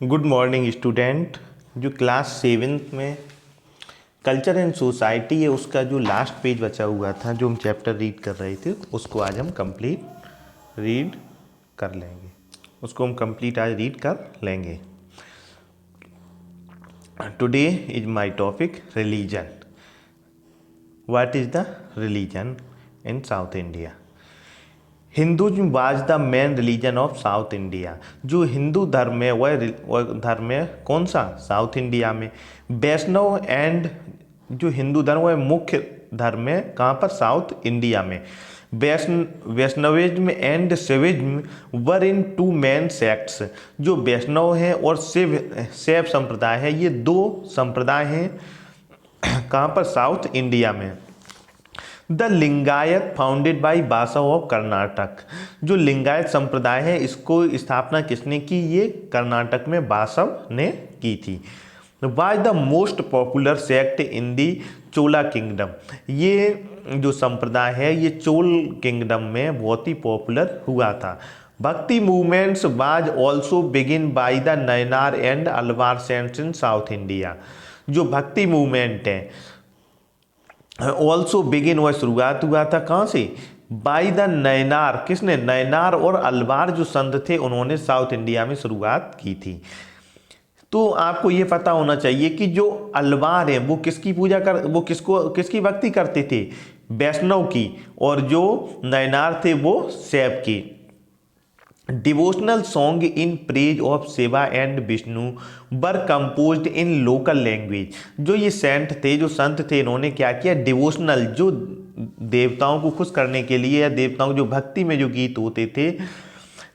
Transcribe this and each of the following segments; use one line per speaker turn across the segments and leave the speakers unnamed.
Good morning student. जो class seventh में culture and society है उसका जो लास्ट पेज बचा हुआ था, जो हम चैप्टर रीड कर रहे थे, उसको आज हम कंप्लीट रीड कर लेंगे। आज रीड कर लेंगे। Today is my topic religion. What is the religion in South India? Hinduism was the main religion of south India. जो हिंदू धर्म है वह धर्म है कौन सा? साउथ इंडिया में। वैष्णव एंड जो हिंदू धर्म है मुख्य धर्म है कहाँ पर? साउथ इंडिया में। Vaishnavism and Shaivism were in two main sects. जो वैष्णव है और शैव संप्रदाय है, ये दो संप्रदाय हैं कहाँ पर? साउथ इंडिया में। The Lingayat founded by Basava of Karnataka. जो लिंगायत संप्रदाय है इसको स्थापना किसने की? ये कर्नाटक में बासव ने की थी। Was the most popular sect in the Chola kingdom. ये जो संप्रदाय है ये चोल किंगडम में बहुत ही पॉपुलर हुआ था। Bhakti movements was also begin by the Nayanar and Alvar saints in South India. जो भक्ति मूवमेंट है ऑल्सो बिगिन, वह शुरुआत हुआ था कहाँ से? By the Nayanar. किसने? नयनार और अलवार जो संत थे उन्होंने साउथ इंडिया में शुरुआत की थी। तो आपको ये पता होना चाहिए कि जो अलवार है वो किसकी किसकी भक्ति करते थे? वैष्णव की। और जो नयनार थे वो शैव की। Devotional song in praise of Shiva and Vishnu were composed in local language. जो ये सेंट थे, जो संत थे, इन्होंने क्या किया? डिवोशनल, जो देवताओं को खुश करने के लिए या देवताओं जो भक्ति में जो गीत होते थे,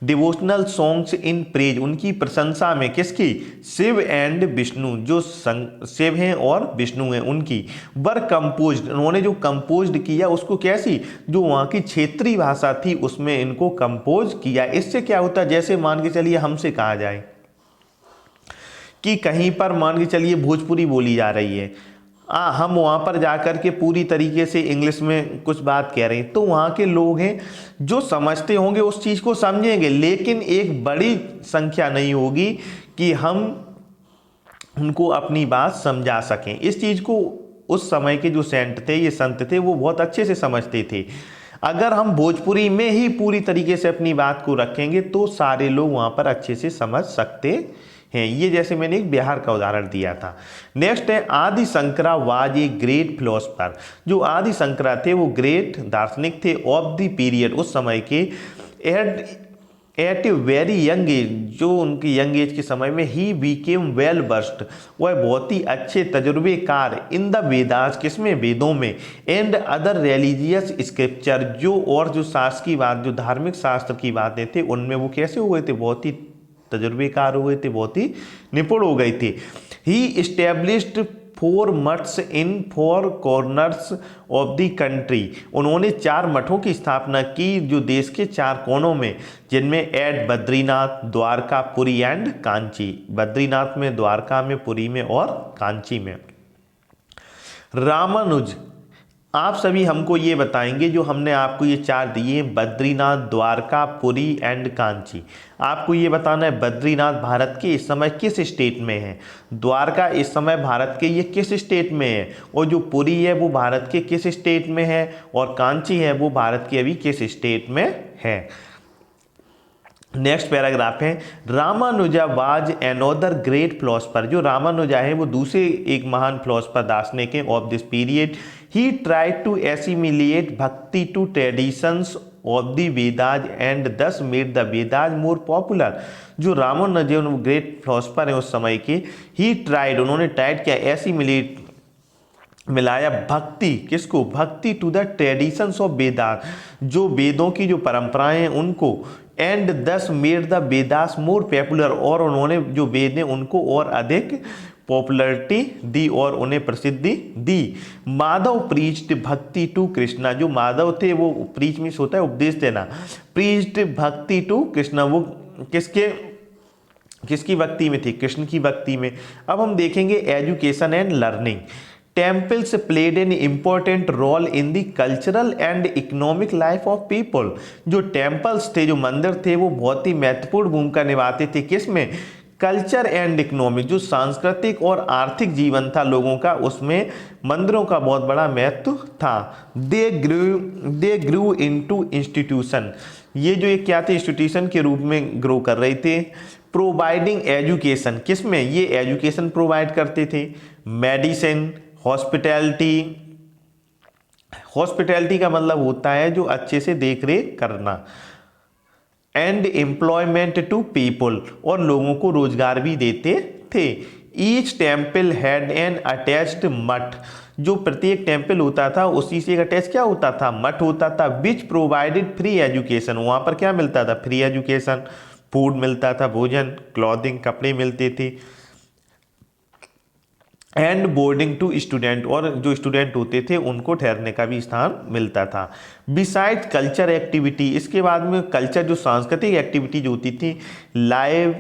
डिवोशनल सॉन्ग्स इन प्रेज, उनकी प्रशंसा में, किसकी? शिव एंड विष्णु, जो शिव हैं और विष्णु हैं उनकी। वर कंपोज्ड, उन्होंने जो कंपोज्ड किया उसको कैसी? जो वहाँ की क्षेत्रीय भाषा थी उसमें इनको कंपोज किया। इससे क्या होता है? जैसे मान के चलिए हमसे कहा जाए कि कहीं पर मान के चलिए भोजपुरी बोली जा रही है, हम वहाँ पर जाकर के पूरी तरीके से इंग्लिश में कुछ बात कह रहे हैं, तो वहाँ के लोग हैं जो समझते होंगे उस चीज़ को समझेंगे, लेकिन एक बड़ी संख्या नहीं होगी कि हम उनको अपनी बात समझा सकें। इस चीज़ को उस समय के जो सेंट थे, ये संत थे, वो बहुत अच्छे से समझते थे। अगर हम भोजपुरी में ही पूरी तरीके से अपनी बात को रखेंगे तो सारे लोग वहाँ पर अच्छे से समझ सकते हैं। ये जैसे मैंने एक बिहार का उदाहरण दिया था। नेक्स्ट है आदि Shankara was a great philosopher. जो आदि शंकरा थे वो ग्रेट दार्शनिक थे ऑफ द पीरियड, उस समय के। At a very young age, जो उनकी यंग एज के समय में, ही बीकेम वेल वर्स्ड, वह बहुत ही अच्छे तजुर्बेकार इन द वेदास, किसमें? वेदों में। एंड अदर रिलीजियस स्क्रिप्चर, जो और जो शास्त्र की बात, जो धार्मिक शास्त्र की बातें थे उनमें वो कैसे हुए थे? बहुत ही तजुर्बेकार हुए थे, बहुत ही निपुण हो गए थे। ही इस्टेब्लिश्ड 4 मठ्स in 4 corners of the country. उन्होंने 4 मठों की स्थापना की जो देश के 4 कोनों में, जिनमें एट बद्रीनाथ, द्वारका, पुरी एंड कांची। बद्रीनाथ में, द्वारका में, पुरी में और कांची में। रामानुज, आप सभी हमको ये बताएंगे, जो हमने आपको ये 4 दिए, बद्रीनाथ, द्वारका, पुरी एंड कांची, आपको ये बताना है बद्रीनाथ भारत के इस समय किस स्टेट में है, द्वारका इस समय भारत के ये किस स्टेट में है, और जो पुरी है वो भारत के किस स्टेट में है, और कांची है वो भारत के अभी किस स्टेट में है। नेक्स्ट पैराग्राफ है Ramanuja was another great philosopher. जो रामानुजा है वो दूसरे एक महान फिलोसफर दार्शनिक है of this period. He tried to assimilate bhakti to traditions of the Vedas and thus made the Vedas more popular. जो रामानुजा ग्रेट फिलोसफर है उस समय के, ही ट्राइड, उन्होंने ट्राइड किया, एसिमिलेट, मिलाया भक्ति, किसको? Bhakti to the traditions of Vedas, जो वेदों की जो परंपराएं हैं उनको। And thus made the Vedas more popular, और उन्होंने जो वेद हैं उनको और अधिक पॉपुलरिटी दी और उन्हें प्रसिद्धि दी। माधव प्रीच्ड भक्ति टू कृष्णा। जो माधव थे वो प्रीच मीन्स होता है उपदेश देना, प्रीच्ड भक्ति टू कृष्णा, वो किसकी भक्ति में थी? कृष्ण की भक्ति में। अब हम देखेंगे education and learning. Temples played an important role in the cultural and economic life of people. जो टेम्पल्स थे, जो मंदिर थे, वो बहुत ही महत्वपूर्ण भूमिका निभाते थे, किसमें? कल्चर एंड इकोनॉमिक, जो सांस्कृतिक और आर्थिक जीवन था लोगों का, उसमें मंदिरों का बहुत बड़ा महत्व था। दे ग्रू इनटू इंस्टीट्यूशन, ये जो एक क्या थे, इंस्टीट्यूशन के रूप में ग्रो कर रहे थे। प्रोवाइडिंग एजुकेशन, किसमें, ये एजुकेशन प्रोवाइड करते थे। मेडिसिन, हॉस्पिटैलिटी, हॉस्पिटैलिटी का मतलब होता है जो अच्छे से देख रेख करना। एंड एम्प्लॉयमेंट टू पीपल, और लोगों को रोजगार भी देते थे। Each temple had an attached मठ, जो प्रत्येक टेम्पल होता था उसी से एक अटैच क्या होता था, मठ होता था। विच प्रोवाइडेड फ्री एजुकेशन, वहाँ पर क्या मिलता था, फ्री एजुकेशन, फूड मिलता था, भोजन, क्लॉथिंग, कपड़े मिलते थे। एंड बोर्डिंग टू स्टूडेंट, और जो स्टूडेंट होते थे उनको ठहरने का भी स्थान मिलता था। बिसाइड कल्चर एक्टिविटी, इसके बाद में कल्चर जो सांस्कृतिक एक्टिविटी जो होती थी, लाइव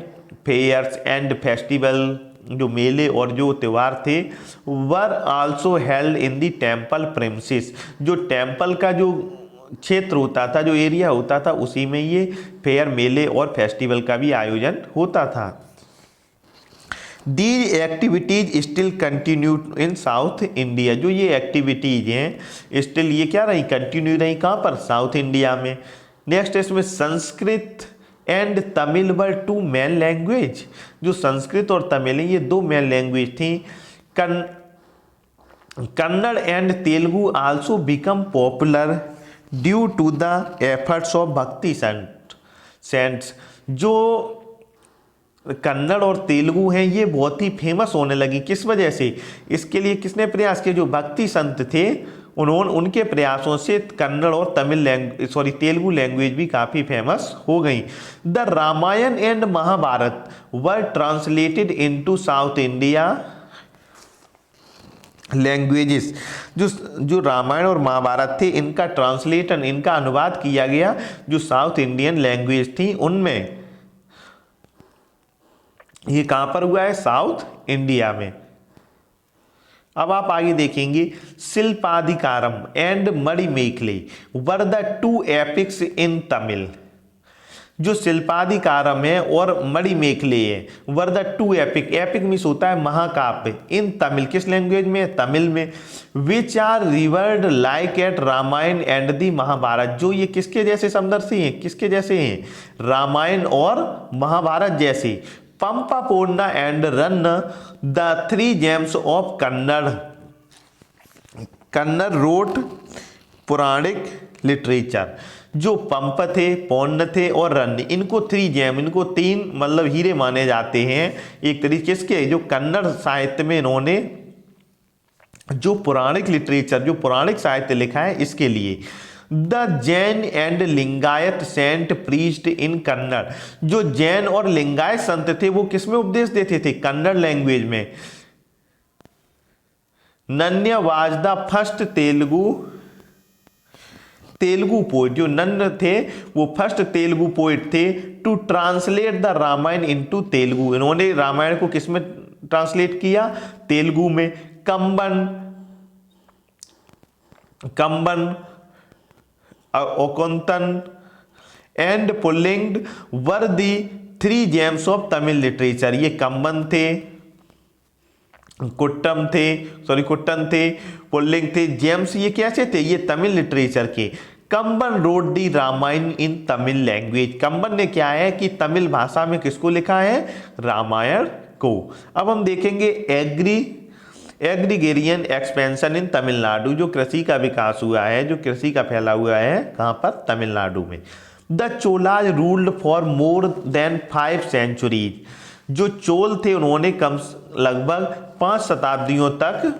फेयर्स एंड फेस्टिवल, जो मेले और जो त्यौहार थे, were also held in the temple premises, जो टेम्पल का जो क्षेत्र होता था, जो एरिया होता था, उसी में ये फेयर, मेले और फेस्टिवल का भी आयोजन होता था। These activities still continued in South India, जो ये एक्टिविटीज हैं स्टिल ये क्या रही, कंटिन्यू रही, कहाँ पर, साउथ इंडिया में। नेक्स्ट इसमें Sanskrit and Tamil were two main language, जो संस्कृत और तमिल ये दो मेन लैंग्वेज थी। Kannada and Telugu also become popular due to the efforts of Bhakti saints, जो कन्नड़ और तेलुगु हैं ये बहुत ही फेमस होने लगी, किस वजह से, इसके लिए किसने प्रयास किए, जो भक्ति संत थे उन्होंने, उनके प्रयासों से कन्नड़ और तेलुगु लैंग्वेज भी काफ़ी फेमस हो गई। The Ramayana and Mahabharata were translated into South India languages, जो रामायण और महाभारत थे इनका ट्रांसलेशन, इनका अनुवाद किया गया जो साउथ इंडियन लैंग्वेज थी उनमें। ये कहां पर हुआ है, साउथ इंडिया में। अब आप आगे देखेंगे, Silappatikaram and Manimekalai were the two epics in Tamil, जो शिल्पाधिकारम है और मणिमेखले है, were the two epic, epic means होता है महाकाव्य, इन तमिल, किस लैंग्वेज में, तमिल में। Which are revered like at Ramayana and the Mahabharata, जो ये किसके जैसे समदर्शी हैं, किसके जैसे हैं, रामायण और महाभारत जैसे। Pampa Ponna and Ranna the three gems of Kannada, Kannada wrote Puranic literature, जो पंप थे, पौन्न थे और रन, इनको थ्री जेम, इनको तीन मतलब हीरे माने जाते हैं एक तरीके के, जो कन्नड़ साहित्य में इन्होंने जो पौराणिक लिटरेचर, जो पौराणिक साहित्य लिखा है इसके लिए। The Jain and Lingayat saint priest in Kannada, जो जैन और लिंगायत संत थे वो किसमें उपदेश देते थे, कन्नड़ लैंग्वेज में। Nannaya was the first Telugu poet, जो नन्य थे वो फर्स्ट तेलुगु पोइट थे to translate the Ramayana into Telugu, इन्होंने रामायण को किसमें ट्रांसलेट किया, तेलुगु में। Kamban Ottakoothan and Pugalendi were the three gems of Tamil literature, ये कंबन थे, कुट्टन थे, पुल्लिंग थे, जेम्स ये कैसे थे, ये तमिल लिटरेचर के। कंबन रोड दी रामायण इन तमिल लैंग्वेज, कंबन ने क्या है कि तमिल भाषा में किसको लिखा है, रामायण को। अब हम देखेंगे एग्रीगेरियन एक्सपेंशन इन तमिलनाडु, जो कृषि का विकास हुआ है, जो कृषि का फैला हुआ है कहाँ पर, तमिलनाडु में। The Cholas ruled for more than 5 centuries, जो चोल थे उन्होंने लगभग 5 शताब्दियों तक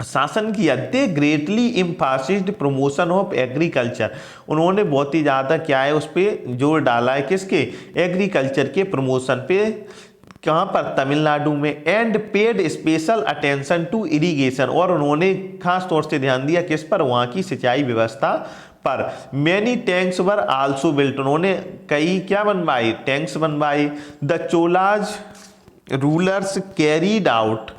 शासन किया। दे ग्रेटली इम्फासिस्ड प्रमोशन ऑफ एग्रीकल्चर, उन्होंने बहुत ही ज़्यादा क्या है उस पर जोर डाला है, किसके, एग्रीकल्चर के प्रमोशन पे, कहाँ पर, तमिलनाडु में। And paid special attention to irrigation, और उन्होंने खास तौर से ध्यान दिया किस पर, वहाँ की सिंचाई व्यवस्था पर। Many tanks were also built, उन्होंने कई क्या बनवाए, टैंक्स बनवाए। The Cholas rulers carried out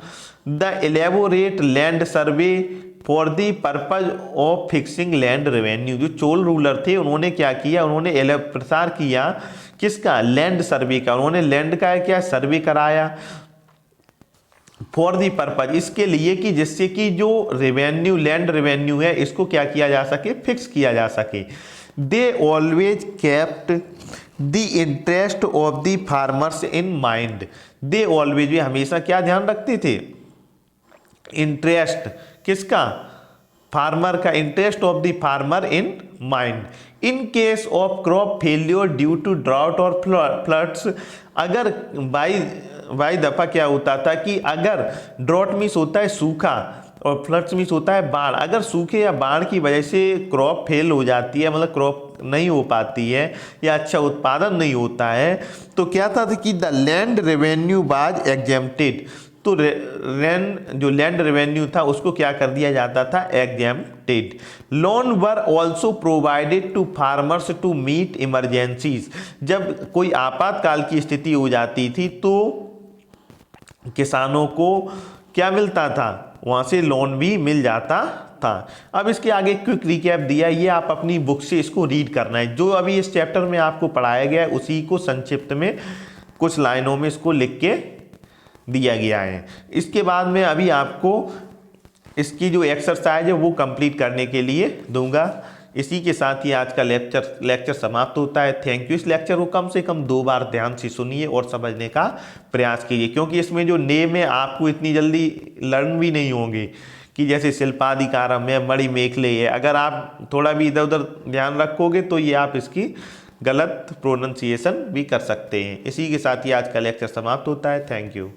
the elaborate land survey for the purpose of fixing land revenue, जो चोल रूलर थे उन्होंने क्या किया, उन्होंने प्रसार किया किसका? लैंड सर्वे का। उन्होंने लैंड का क्या सर्वे कराया फॉर दी पर्पज, इसके लिए कि जिससे कि जो रेवेन्यू लैंड रेवेन्यू है इसको क्या किया जा सके, फिक्स किया जा सके। They always kept the interest of the farmers in mind. They always, वे हमेशा क्या ध्यान रखते थे? इंटरेस्ट किसका? फार्मर का, interest of the farmer in mind. In case of crop failure due to drought और फ्लड्स, अगर बाई दफा क्या होता था कि अगर ड्रॉट मीन्स होता है सूखा और फ्लड्स मीन्स होता है बाढ़, अगर सूखे या बाढ़ की वजह से क्रॉप फेल हो जाती है, मतलब क्रॉप नहीं हो पाती है या अच्छा उत्पादन नहीं होता है, तो क्या था कि the land revenue was exempted. तो जो लैंड रेवेन्यू था उसको क्या कर दिया जाता था? Exempted. Loan were also provided to farmers to meet emergencies. जब कोई आपातकाल की स्थिति हो जाती थी तो किसानों को क्या मिलता था? वहाँ से लोन भी मिल जाता था। अब इसके आगे क्विक रिकैप दिया, ये आप अपनी बुक से इसको रीड करना है। जो अभी इस चैप्टर में आपको पढ़ाया गया है उसी को संक्षिप्त में कुछ लाइनों में इसको लिख के दिया गया है। इसके बाद में अभी आपको इसकी जो एक्सरसाइज है वो कंप्लीट करने के लिए दूंगा। इसी के साथ ही आज का लेक्चर समाप्त होता है। Thank you. इस लेक्चर को कम से कम 2 बार ध्यान से सुनिए और समझने का प्रयास कीजिए, क्योंकि इसमें जो नेम है आपको इतनी जल्दी लर्न भी नहीं होंगे कि जैसे शिल्पाधिकारम है, मणि मेखले है। अगर आप थोड़ा भी इधर उधर ध्यान रखोगे तो ये आप इसकी गलत प्रोनाउंसिएशन भी कर सकते हैं। इसी के साथ ही आज का लेक्चर समाप्त होता है। Thank you.